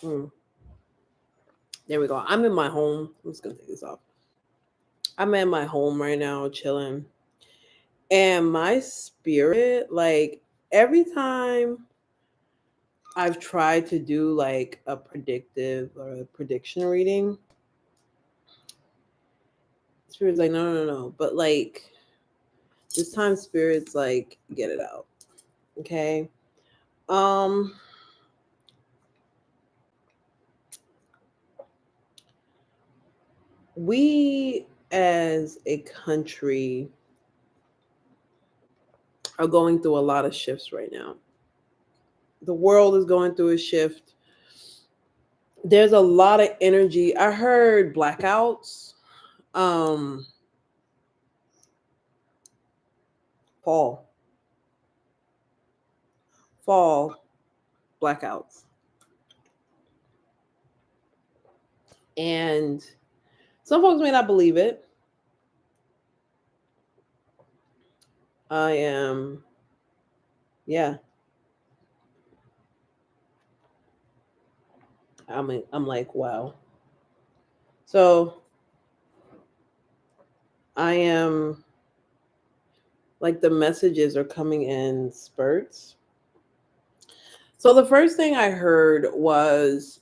Mm, there we go. I'm in my home. I'm just gonna take this off. I'm in my home right now, chilling, and my spirit, like every time I've tried to do like a predictive or a prediction reading, spirit's like, no, no, no, no. But like this time, spirit's like, get it out, okay? Um, we as a country are going through a lot of shifts right now. The world is going through a shift. There's a lot of energy. I heard blackouts. Um, fall, fall blackouts, and some folks may not believe it. I am, yeah. I'm like, wow. So I am like the messages are coming in spurts. So the first thing I heard was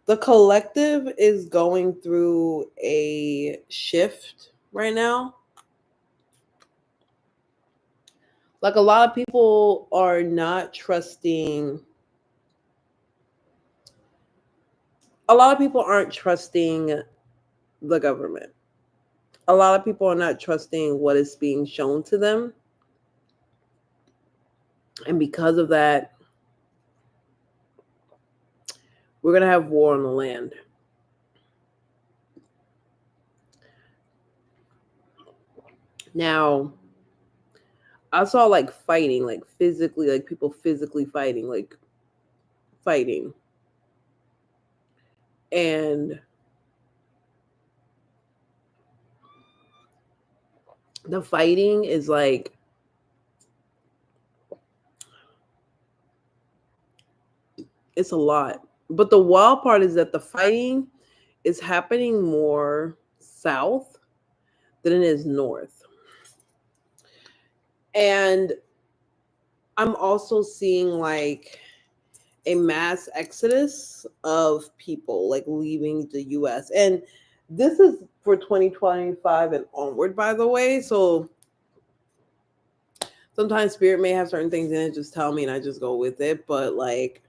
the collective is going through a shift right now. Like a lot of people are not trusting, a lot of people aren't trusting the government. A lot of people are not trusting what is being shown to them. And because of that, we're going to have war on the land. Now, I saw like fighting, like physically, like people physically fighting, like fighting. And the fighting is like, it's a lot. But the wild part is that the fighting is happening more south than it is north. And I'm also seeing like a mass exodus of people like leaving the US. And this is for 2025 and onward, by the way. So sometimes spirit may have certain things in it, just tell me and I just go with it. But like,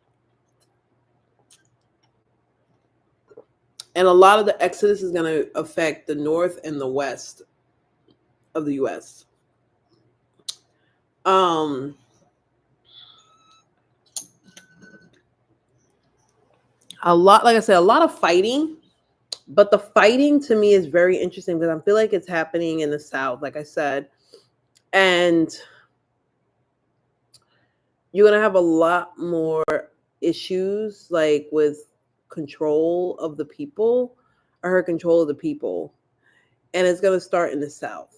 and a lot of the exodus is going to affect the north and the west of the US. Um, a lot, like I said, a lot of fighting, but the fighting to me is very interesting because I feel like it's happening in the south, like I said, and you're gonna have a lot more issues like with control of the people. I heard control of the people, and it's gonna start in the south.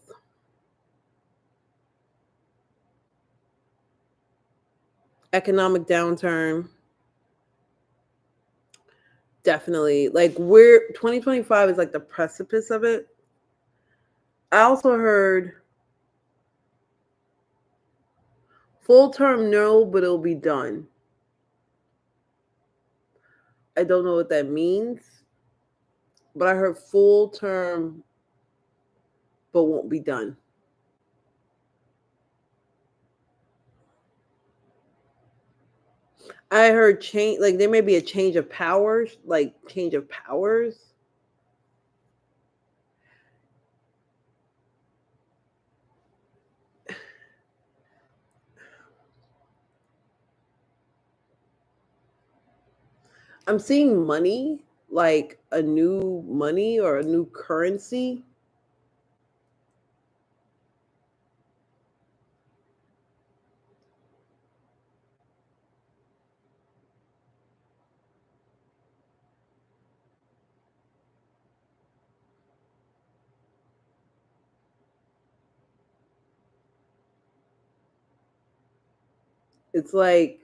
Economic downturn, definitely. Like we're 2025 is like the precipice of it. I also heard full term no, but it'll be done. I don't know what that means, but I heard full term but won't be done. I heard change, like there may be a change of powers, like change of powers. I'm seeing money, like a new money or a new currency. It's like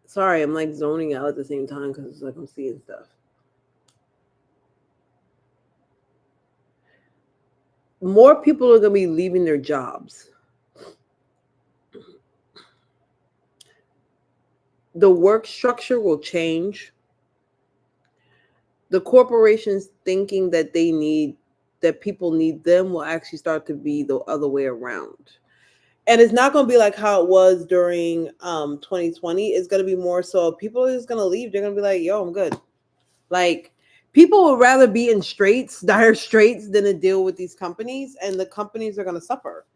Sorry, I'm like zoning out at the same time because it's like I'm seeing stuff. More people are going to be leaving their jobs. The work structure will change. The corporations thinking that people need them will actually start to be the other way around. And it's not going to be like how it was during 2020. It's going to be more so people are just going to leave. They're going to be like, yo, I'm good. Like, people would rather be in straits, dire straits, than to deal with these companies. And the companies are going to suffer.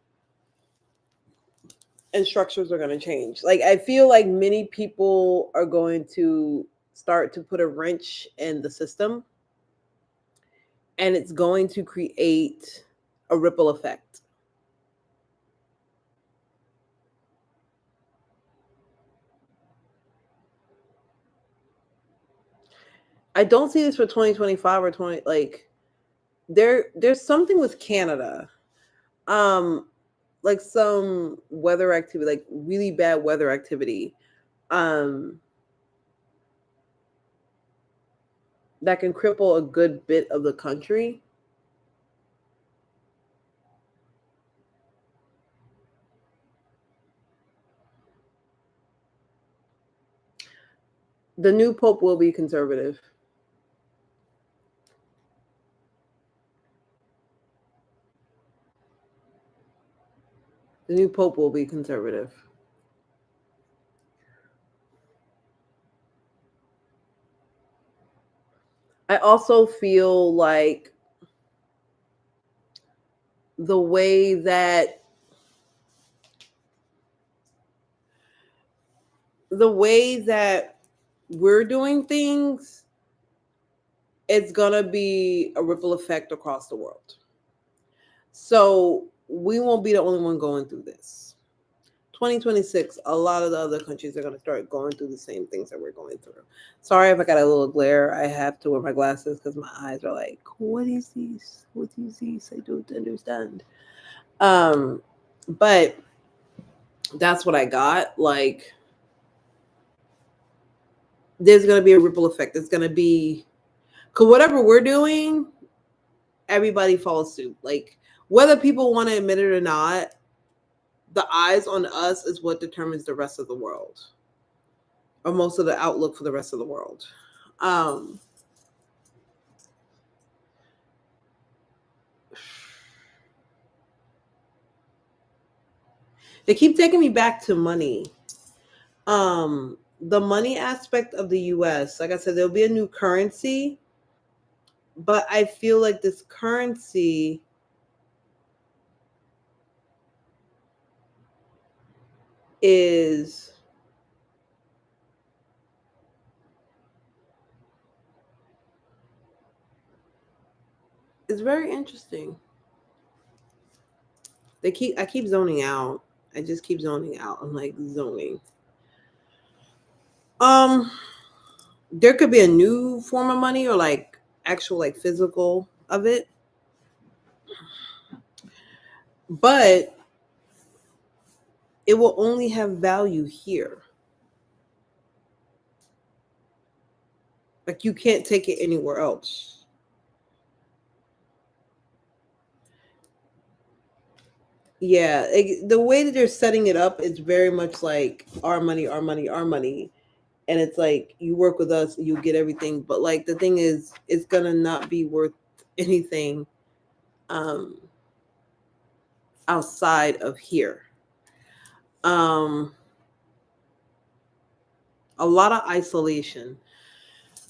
And structures are going to change. Like, I feel like many people are going to start to put a wrench in the system. And it's going to create a ripple effect. I don't see this for 2025 or 20, like there's something with Canada. Um like some weather activity, like really bad weather activity. Um that can cripple a good bit of the country. The new pope will be conservative. The new pope will be conservative. I also feel like the way that we're doing things, it's gonna be a ripple effect across the world. So we won't be the only one going through this. 2026, a lot of the other countries are going to start going through the same things that we're going through. Sorry if I got a little glare. I have to wear my glasses because my eyes are like, what is this? What is this? I don't understand. But that's what I got. Like, there's going to be a ripple effect. It's going to be, because whatever we're doing, everybody follows suit. Like, whether people want to admit it or not, the eyes on us is what determines the rest of the world, or most of the outlook for the rest of the world. Um, they keep taking me back to money. The money aspect of the US, like I said, there'll be a new currency, but I feel like this currency is very interesting. I keep zoning out. I just keep zoning out. I'm like zoning. Um, there could be a new form of money, or like actual like physical of it. But it will only have value here. Like, you can't take it anywhere else. Yeah, the way that they're setting it up is very much like our money, our money, our money. And it's like, you work with us, you get everything. But like, the thing is, it's gonna not be worth anything um outside of here. Um a lot of isolation.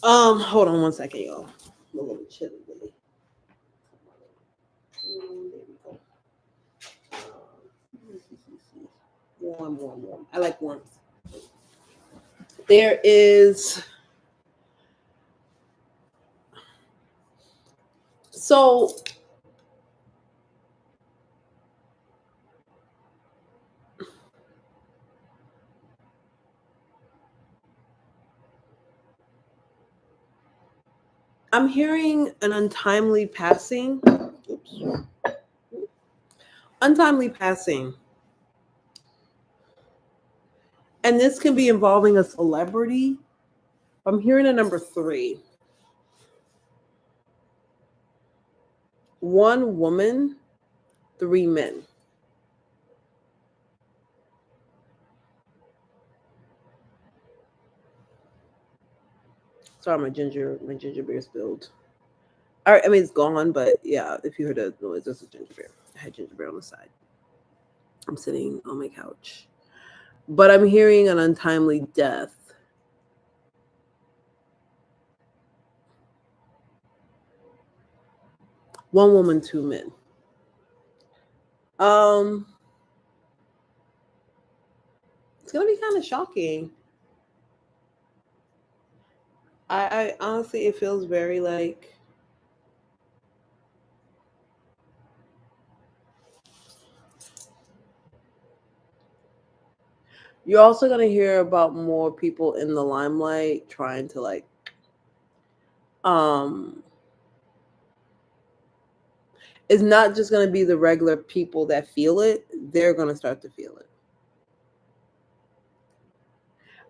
Hold on one second, y'all. I'm a little chilly, really. There we go. Warm, warm, warm. I like warmth. There is, so I'm hearing an untimely passing. Oops. Untimely passing. And this can be involving a celebrity. I'm hearing a number 3. One woman, 3 men. Sorry, my ginger beer spilled. All right, I mean it's gone, but yeah, if you heard a noise, this is ginger beer. I had ginger beer on the side. I'm sitting on my couch, but I'm hearing an untimely death. One woman, 2 men. Um, it's gonna be kind of shocking. I honestly, it feels very like you're also gonna hear about more people in the limelight trying to like um it's not just gonna be the regular people that feel it, they're gonna start to feel it.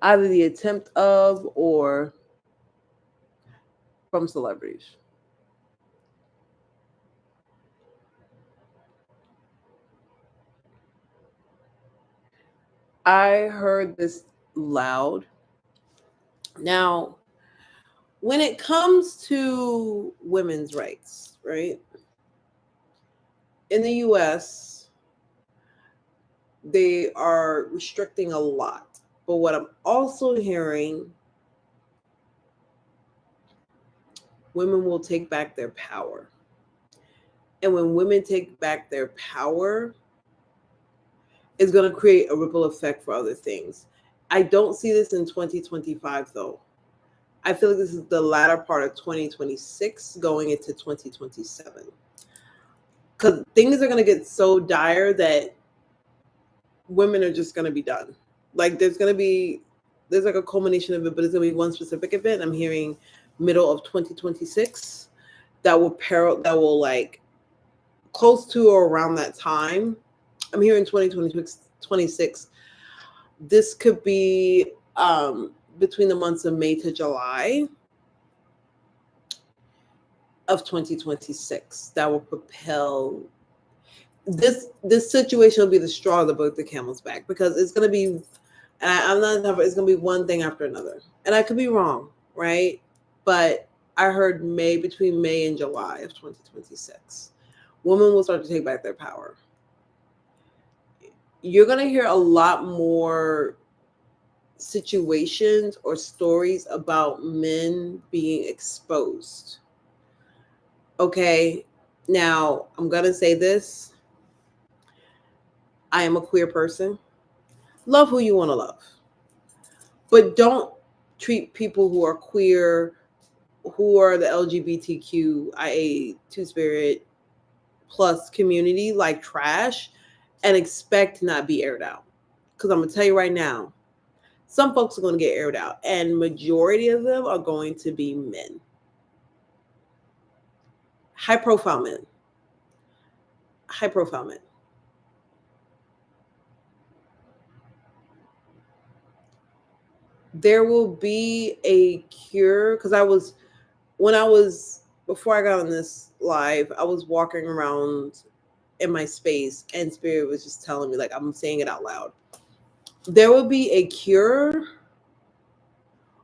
Either the attempt of or from celebrities. I heard this loud. Now, when it comes to women's rights, right? In the US, they are restricting a lot. But what I'm also hearing, women will take back their power. And when women take back their power, it's going to create a ripple effect for other things. I don't see this in 2025, though. I feel like this is the latter part of 2026 going into 2027. Because things are going to get so dire that women are just going to be done. Like there's like a culmination of it, but it's going to be one specific event. I'm hearing middle of 2026 that will like close to or around that time. I'm hearing 2026. This could be between the months of May to July of 2026 that will propel this situation will be the straw that broke the camel's back because it's going to be and I'm not it's going to be one thing after another, and I could be wrong, right? But I heard between May and July of 2026 women will start to take back their power. You're going to hear a lot more situations or stories about men being exposed. Okay, now I'm going to say this. I am a queer person. Love who you want to love, but don't treat people who are queer, who are the LGBTQIA two spirit plus community like trash and expect to not be aired out. Because I'm going to tell you right now, some folks are going to get aired out, and majority of them are going to be men. High profile men. High profile men. There will be a cure because when I was before I got on this live, I was walking around in my space and spirit was just telling me, like, I'm saying it out loud. There will be a cure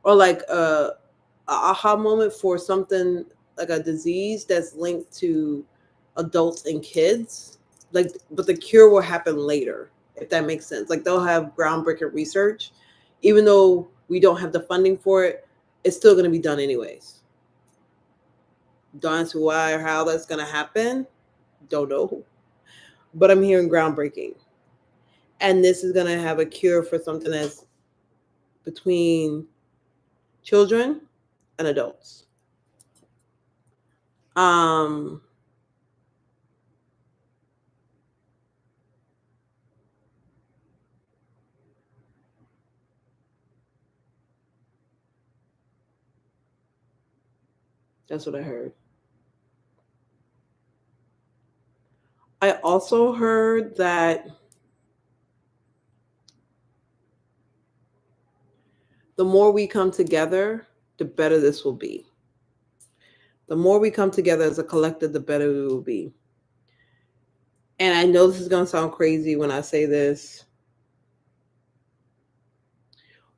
or like a aha moment for something like a disease that's linked to adults and kids. Like, but the cure will happen later, if that makes sense. Like they'll have groundbreaking research, even though we don't have the funding for it, it's still going to be done anyways. Don't ask why or how that's going to happen. Don't know. But I'm hearing groundbreaking. And this is going to have a cure for something that's between children and adults. Um, that's what I heard. I also heard that The more we come together, the better this will be. The more we come together as a collective, the better we will be. And I know this is going to sound crazy when I say this.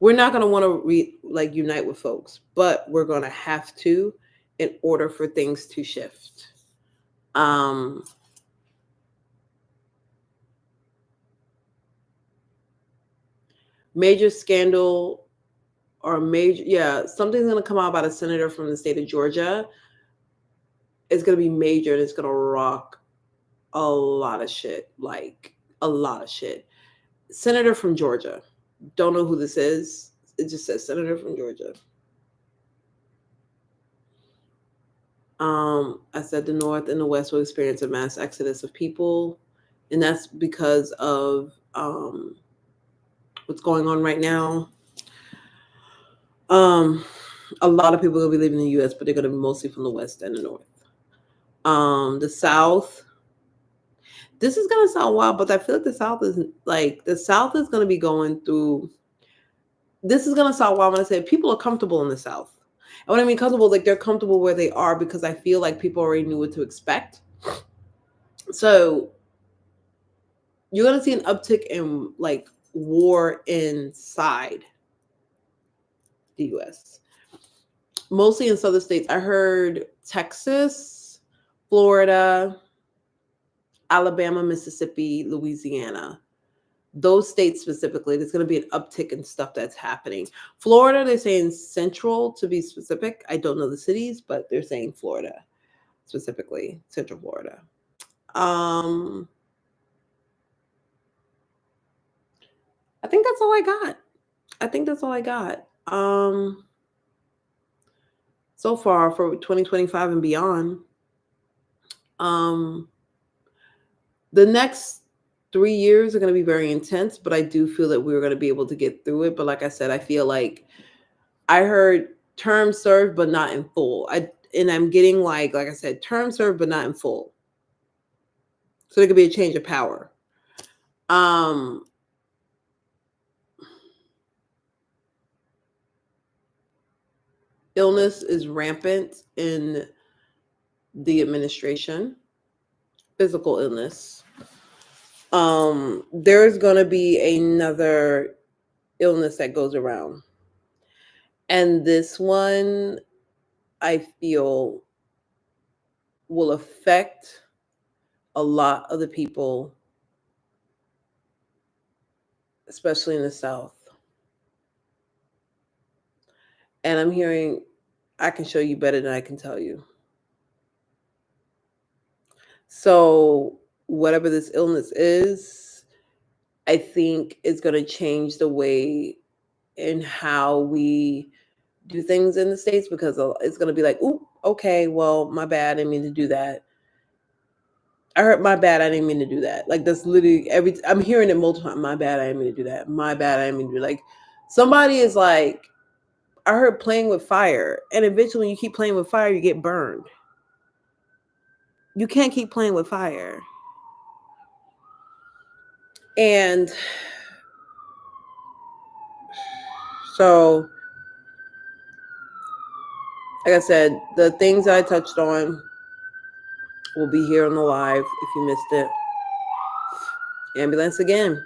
We're not going to want to unite with folks, but we're going to have to in order for things to shift. Major scandal or something's going to come out about a senator from the state of Georgia. It's going to be major and it's going to rock a lot of shit, like a lot of shit. Senator from Georgia. Don't know who this is. It just says senator from Georgia. I said the North and the West will experience a mass exodus of people, and that's because of what's going on right now. A lot of people will be leaving the U.S., but they're going to be mostly from the West and the North. The South. This is going to sound wild, but I feel like the South is going to be going through. This is going to sound wild when I say people are comfortable in the South. And when I mean comfortable, like they're comfortable where they are because I feel like people already knew what to expect. So you're going to see an uptick in like war inside the U.S. Mostly in southern states. I heard Texas, Florida, Alabama, Mississippi, Louisiana. Those states specifically, there's going to be an uptick in stuff that's happening. Florida, they're saying Central to be specific. I don't know the cities, but they're saying Florida specifically, Central Florida. I think that's all I got. So far for 2025 and beyond. The next 3 years are going to be very intense, but I do feel that we're going to be able to get through it. But like I said, I feel like I heard term served, but not in full. I'm getting like I said, term served, but not in full. So there could be a change of power. Illness is rampant in the administration. Physical illness. There's going to be another illness that goes around. And this one, I feel, will affect a lot of the people, especially in the South. And I'm hearing, I can show you better than I can tell you. So whatever this illness is, I think it's going to change the way in how we do things in the States, because it's going to be like, ooh, okay, well, my bad, I didn't mean to do that. I heard my bad, I didn't mean to do that. Like that's literally I'm hearing it multiple times. My bad, I didn't mean to do that. My bad, I didn't mean to do that. Like somebody is like, I heard playing with fire. And eventually when you keep playing with fire, you get burned. You can't keep playing with fire. And so, like I said, the things I touched on will be here on the live if you missed it. Ambulance again.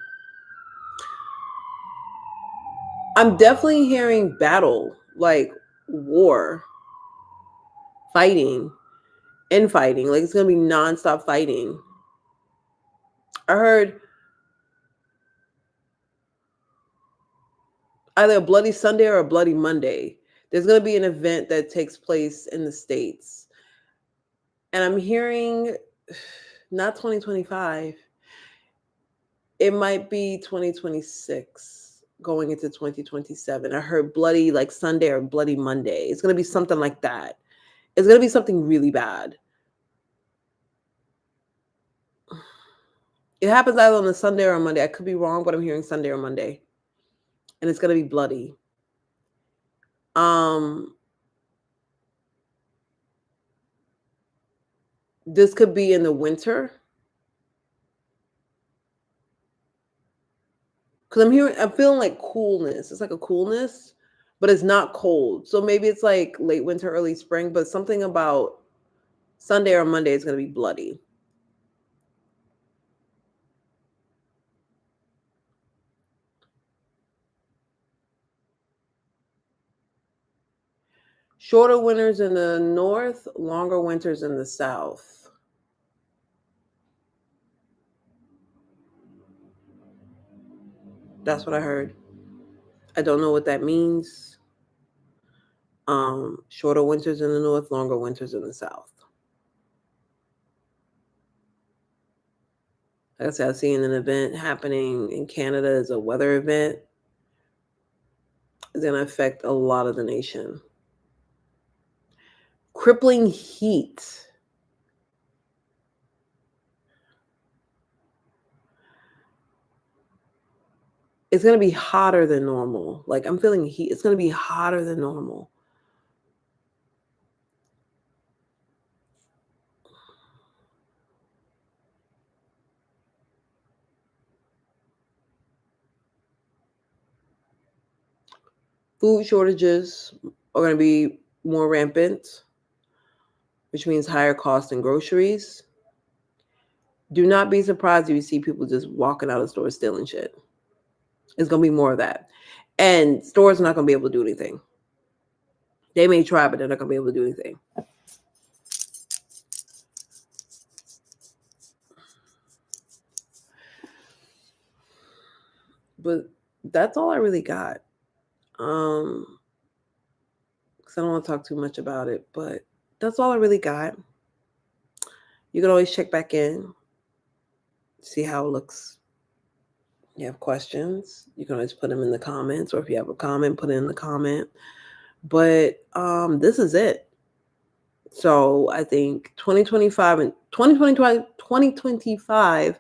I'm definitely hearing battle, like war, fighting, infighting. Like it's going to be nonstop fighting. I heard either a Bloody Sunday or a Bloody Monday. There's going to be an event that takes place in the States. And I'm hearing not 2025. It might be 2026 going into 2027. I heard Bloody like Sunday or Bloody Monday. It's going to be something like that. It's going to be something really bad. It happens either on a Sunday or a Monday. I could be wrong, but I'm hearing Sunday or Monday. And it's going to be bloody. This could be in the winter. Because I'm feeling like coolness. It's like a coolness. but it's not cold. So maybe it's like late winter, early spring, but something about Sunday or Monday is going to be bloody. Shorter winters in the north, longer winters in the south. That's what I heard. I don't know what that means. Shorter winters in the north, longer winters in the south. Like I said, I've seen an event happening in Canada as a weather event. It's going to affect a lot of the nation. Crippling heat. It's going to be hotter than normal. Like, I'm feeling heat. It's going to be hotter than normal. Food shortages are going to be more rampant, which means higher costs in groceries. Do not be surprised if you see people just walking out of stores stealing shit. It's going to be more of that. And stores are not going to be able to do anything. They may try, but they're not going to be able to do anything. But that's all I really got. Because I don't want to talk too much about it, but that's all I really got. You can always check back in, see how it looks. You have questions, you can always put them in the comments, or if you have a comment, put it in the comment. But this is it. So I think 2025 and 2025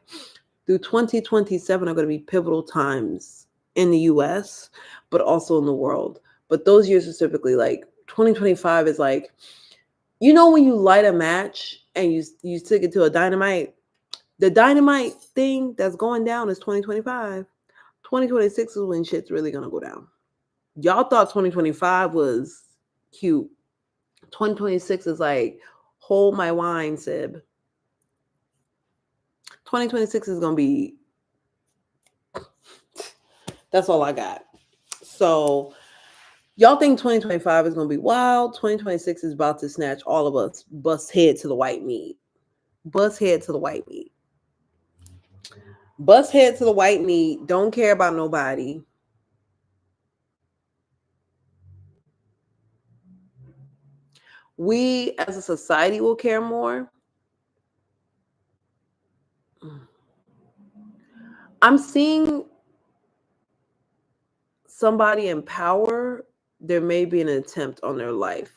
through 2027 are going to be pivotal times in the US, but also in the world. But those years specifically, like 2025 is like, you know, when you light a match and you stick it to a dynamite, the dynamite thing that's going down is 2025. 2026 is when shit's really going to go down. Y'all thought 2025 was cute. 2026 is like, hold my wine, Sib. 2026 is going to be, that's all I got. So y'all think 2025 is going to be wild. 2026 is about to snatch all of us, bust head to the white meat. Bust head to the white meat. Bust head to the white meat. Don't care about nobody. We as a society will care more. I'm seeing somebody in power. There may be an attempt on their life.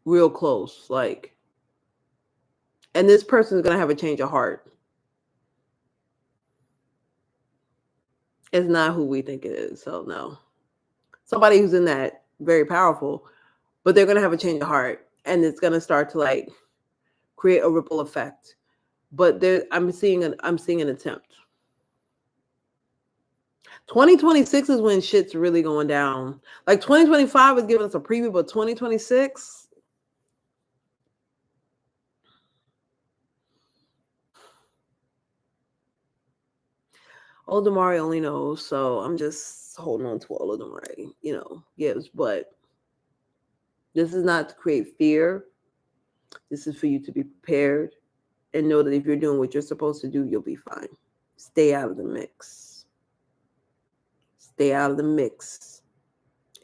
Real close, like, and this person is going to have a change of heart. It's not who we think it is. So no, somebody who's in that very powerful, but they're going to have a change of heart, and it's going to start to like create a ripple effect. But I'm seeing an attempt. 2026 is when shit's really going down. Like 2025 is giving us a preview, but 2026, Oldemari only knows. So I'm just holding on to what Oldemari, gives. But this is not to create fear. This is for you to be prepared and know that if you're doing what you're supposed to do, you'll be fine. Stay out of the mix. Stay out of the mix.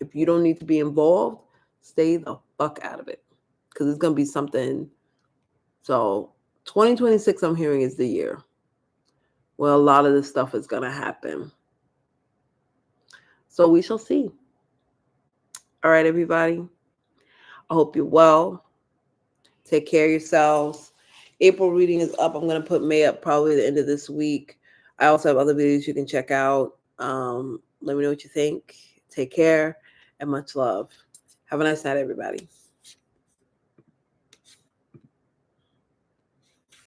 If you don't need to be involved, stay the fuck out of it. Because it's going to be something. So 2026, I'm hearing, is the year. Well, a lot of this stuff is going to happen. So we shall see. All right, everybody. I hope you're well. Take care of yourselves. April reading is up. I'm going to put May up probably at the end of this week. I also have other videos you can check out. Let me know what you think. Take care and much love. Have a nice night, everybody.